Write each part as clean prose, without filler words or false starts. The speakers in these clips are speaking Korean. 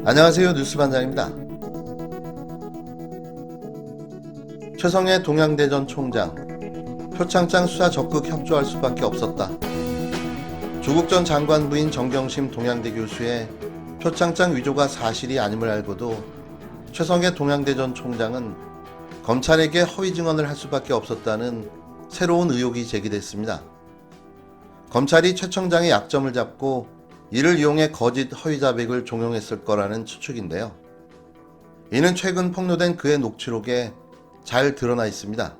안녕하세요. 뉴스반장입니다. 최성해 동양대전 총장, 표창장 수사 적극 협조할 수밖에 없었다. 조국 전 장관 부인 정경심 동양대 교수의 표창장 위조가 사실이 아님을 알고도 최성해 동양대전 총장은 검찰에게 허위 증언을 할 수밖에 없었다는 새로운 의혹이 제기됐습니다. 검찰이 최 총장의 약점을 잡고 이를 이용해 거짓 허위 자백을 종용했을 거라는 추측인데요. 이는 최근 폭로된 그의 녹취록에 잘 드러나 있습니다.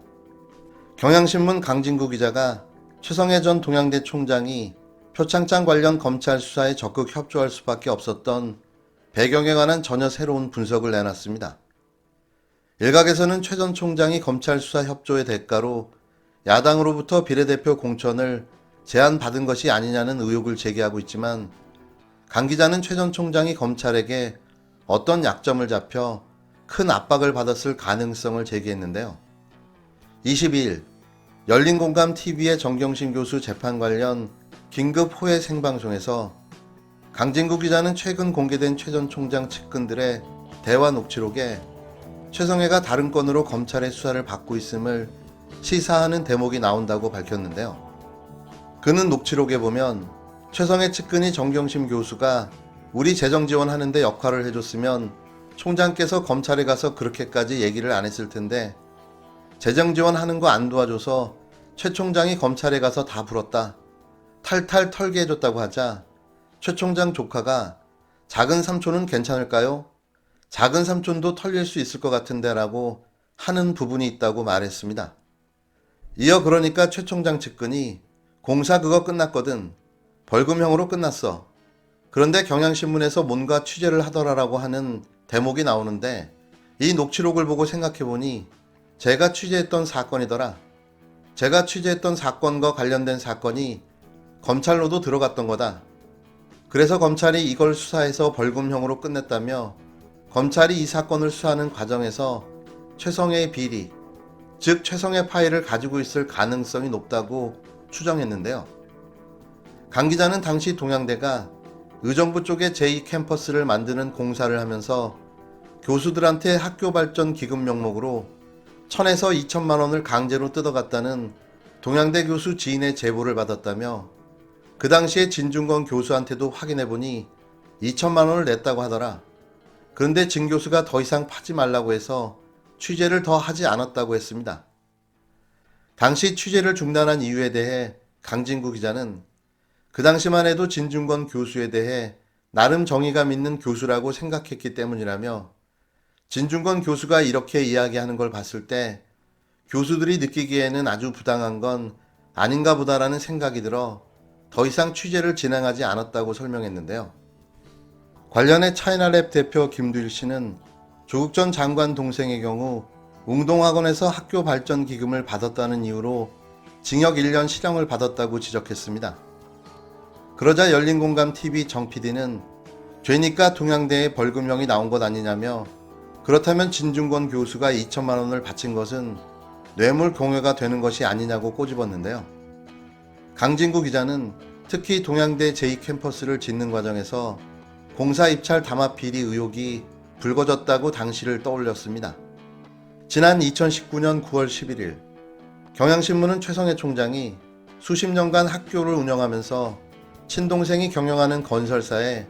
경향신문 강진구 기자가 최성해 전 동양대 총장이 표창장 관련 검찰 수사에 적극 협조할 수밖에 없었던 배경에 관한 전혀 새로운 분석을 내놨습니다. 일각에서는 최 전 총장이 검찰 수사 협조의 대가로 야당으로부터 비례대표 공천을 제안받은 것이 아니냐는 의혹을 제기하고 있지만, 강 기자는 최 전 총장이 검찰에게 어떤 약점을 잡혀 큰 압박을 받았을 가능성을 제기했는데요. 22일 열린공감TV의 정경심 교수 재판 관련 긴급 호해 생방송에서 강진구 기자는 최근 공개된 최 전 총장 측근들의 대화 녹취록에 최성해가 다른 건으로 검찰의 수사를 받고 있음을 시사하는 대목이 나온다고 밝혔는데요. 그는 녹취록에 보면 최성해 측근이 정경심 교수가 우리 재정 지원하는데 역할을 해줬으면 총장께서 검찰에 가서 그렇게까지 얘기를 안 했을 텐데 재정 지원하는 거 안 도와줘서 최 총장이 검찰에 가서 다 불었다. 탈탈 털게 해줬다고 하자 최 총장 조카가 작은 삼촌은 괜찮을까요? 작은 삼촌도 털릴 수 있을 것 같은데 라고 하는 부분이 있다고 말했습니다. 이어 그러니까 최 총장 측근이 공사 그거 끝났거든. 벌금형으로 끝났어. 그런데 경향신문에서 뭔가 취재를 하더라라고 하는 대목이 나오는데, 이 녹취록을 보고 생각해보니 제가 취재했던 사건이더라. 제가 취재했던 사건과 관련된 사건이 검찰로도 들어갔던 거다. 그래서 검찰이 이걸 수사해서 벌금형으로 끝냈다며 검찰이 이 사건을 수사하는 과정에서 최성해의 비리, 즉 최성해 파일을 가지고 있을 가능성이 높다고 추정했는데요. 강 기자는 당시 동양대가 의정부 쪽에 제2캠퍼스를 만드는 공사를 하면서 교수들한테 학교 발전 기금 명목으로 1,000에서 2천만 원을 강제로 뜯어갔다는 동양대 교수 지인의 제보를 받았다며, 그 당시에 진중권 교수한테도 확인해보니 2천만 원을 냈다고 하더라. 그런데 진 교수가 더 이상 파지 말라고 해서 취재를 더 하지 않았다고 했습니다. 당시 취재를 중단한 이유에 대해 강진구 기자는 그 당시만 해도 진중권 교수에 대해 나름 정의감 있는 교수라고 생각했기 때문이라며, 진중권 교수가 이렇게 이야기하는 걸 봤을 때 교수들이 느끼기에는 아주 부당한 건 아닌가 보다라는 생각이 들어 더 이상 취재를 진행하지 않았다고 설명했는데요. 관련해 차이나랩 대표 김두일 씨는 조국 전 장관 동생의 경우 웅동학원에서 학교 발전 기금을 받았다는 이유로 징역 1년 실형을 받았다고 지적했습니다. 그러자 열린공감TV 정 PD는 죄니까 동양대에 벌금형이 나온 것 아니냐며, 그렇다면 진중권 교수가 2천만 원을 바친 것은 뇌물 공여가 되는 것이 아니냐고 꼬집었는데요. 강진구 기자는 특히 동양대 제2캠퍼스를 짓는 과정에서 공사 입찰 담합 비리 의혹이 불거졌다고 당시를 떠올렸습니다. 지난 2019년 9월 11일 경향신문은 최성해 총장이 수십 년간 학교를 운영하면서 친동생이 경영하는 건설사에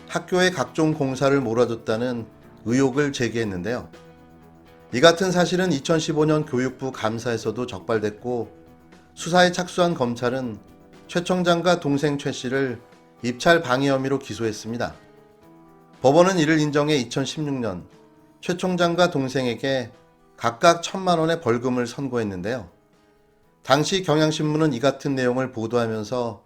학교의 각종 공사를 몰아줬다는 의혹을 제기했는데요. 이 같은 사실은 2015년 교육부 감사에서도 적발됐고, 수사에 착수한 검찰은 최 총장과 동생 최 씨를 입찰 방해 혐의로 기소했습니다. 법원은 이를 인정해 2016년 최 총장과 동생에게 각각 1,000만 원의 벌금을 선고했는데요. 당시 경향신문은 이 같은 내용을 보도하면서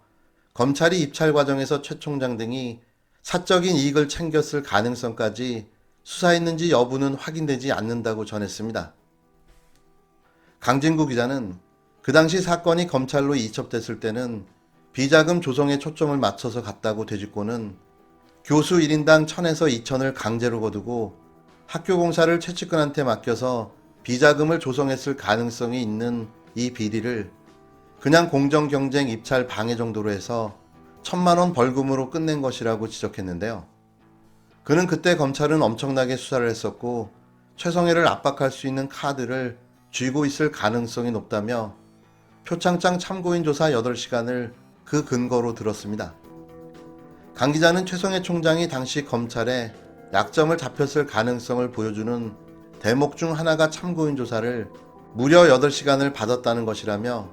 검찰이 입찰 과정에서 최 총장 등이 사적인 이익을 챙겼을 가능성까지 수사했는지 여부는 확인되지 않는다고 전했습니다. 강진구 기자는 그 당시 사건이 검찰로 이첩됐을 때는 비자금 조성에 초점을 맞춰서 갔다고 되짚고는 교수 1인당 1,000에서 2,000을 강제로 거두고 학교 공사를 최 측근한테 맡겨서 비자금을 조성했을 가능성이 있는 이 비리를 그냥 공정경쟁 입찰 방해 정도로 해서 1,000만 원 벌금으로 끝낸 것이라고 지적했는데요. 그는 그때 검찰은 엄청나게 수사를 했었고 최성해를 압박할 수 있는 카드를 쥐고 있을 가능성이 높다며 표창장 참고인 조사 8시간을 그 근거로 들었습니다. 강 기자는 최성해 총장이 당시 검찰에 약점을 잡혔을 가능성을 보여주는 대목 중 하나가 참고인 조사를 무려 8시간을 받았다는 것이라며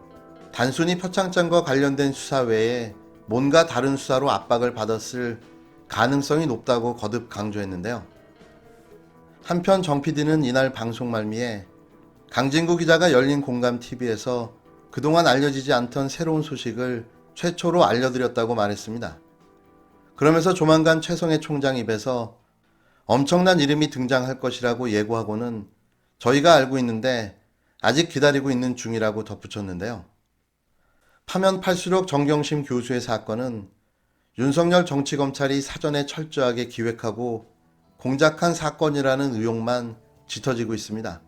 단순히 표창장과 관련된 수사 외에 뭔가 다른 수사로 압박을 받았을 가능성이 높다고 거듭 강조했는데요. 한편 정 PD는 이날 방송 말미에 강진구 기자가 열린 공감TV에서 그동안 알려지지 않던 새로운 소식을 최초로 알려드렸다고 말했습니다. 그러면서 조만간 최성해 총장 입에서 엄청난 이름이 등장할 것이라고 예고하고는 저희가 알고 있는데 아직 기다리고 있는 중이라고 덧붙였는데요. 파면 팔수록 정경심 교수의 사건은 윤석열 정치검찰이 사전에 철저하게 기획하고 공작한 사건이라는 의혹만 짙어지고 있습니다.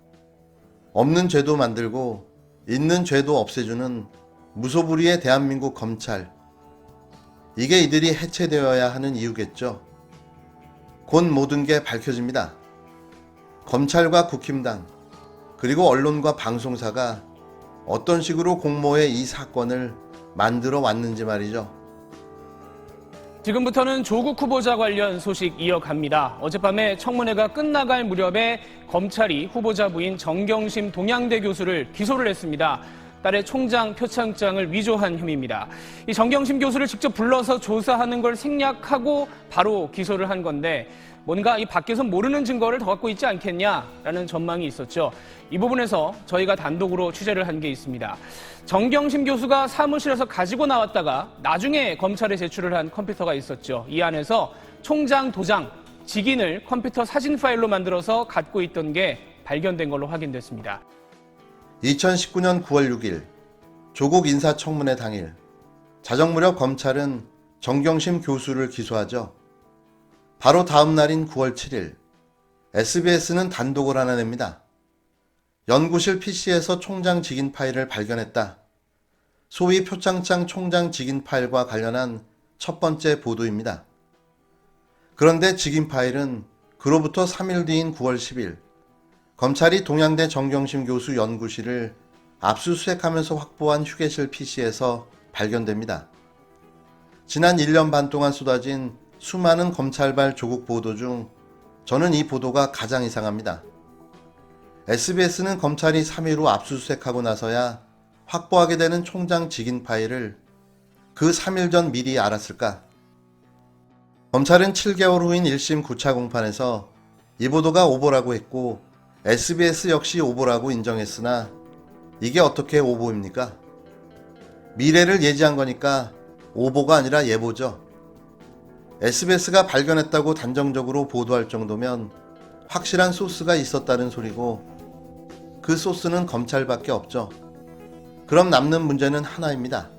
없는 죄도 만들고 있는 죄도 없애주는 무소불위의 대한민국 검찰. 이게 이들이 해체되어야 하는 이유겠죠. 곧 모든 게 밝혀집니다. 검찰과 국힘당 그리고 언론과 방송사가 어떤 식으로 공모해 이 사건을 만들어 왔는지 말이죠. 지금부터는 조국 후보자 관련 소식 이어갑니다. 어젯밤에 청문회가 끝나갈 무렵에 검찰이 후보자 부인 정경심 동양대 교수를 기소를 했습니다. 딸의 총장 표창장을 위조한 혐의입니다. 이 정경심 교수를 직접 불러서 조사하는 걸 생략하고 바로 기소를 한 건데 뭔가 이 밖에서 모르는 증거를 더 갖고 있지 않겠냐라는 전망이 있었죠. 이 부분에서 저희가 단독으로 취재를 한 게 있습니다. 정경심 교수가 사무실에서 가지고 나왔다가 나중에 검찰에 제출을 한 컴퓨터가 있었죠. 이 안에서 총장 도장, 직인을 컴퓨터 사진 파일로 만들어서 갖고 있던 게 발견된 걸로 확인됐습니다. 2019년 9월 6일 조국 인사청문회 당일 자정 무렵 검찰은 정경심 교수를 기소하죠. 바로 다음 날인 9월 7일 SBS는 단독을 하나 냅니다. 연구실 PC에서 총장 직인 파일을 발견했다. 소위 표창장 총장 직인 파일과 관련한 첫 번째 보도입니다. 그런데 직인 파일은 그로부터 3일 뒤인 9월 10일 검찰이 동양대 정경심 교수 연구실을 압수수색하면서 확보한 휴게실 PC에서 발견됩니다. 지난 1년 반 동안 쏟아진 수많은 검찰발 조국 보도 중 저는 이 보도가 가장 이상합니다. SBS는 검찰이 3일 후 압수수색하고 나서야 확보하게 되는 총장 직인 파일을 그 3일 전 미리 알았을까? 검찰은 7개월 후인 1심 9차 공판에서 이 보도가 오보라고 했고 SBS 역시 오보라고 인정했으나 이게 어떻게 오보입니까? 미래를 예지한 거니까 오보가 아니라 예보죠. SBS가 발견했다고 단정적으로 보도할 정도면 확실한 소스가 있었다는 소리고 그 소스는 검찰밖에 없죠. 그럼 남는 문제는 하나입니다.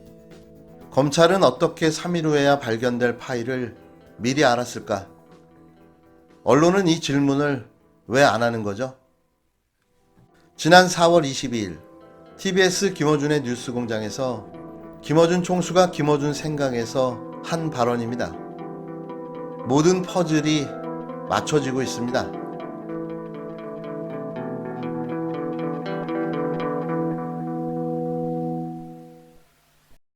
검찰은 어떻게 3일 후에야 발견될 파일을 미리 알았을까? 언론은 이 질문을 왜 안 하는 거죠? 지난 4월 22일 TBS 김어준의 뉴스공장에서 김어준 총수가 김어준 생각에서 한 발언입니다. 모든 퍼즐이 맞춰지고 있습니다.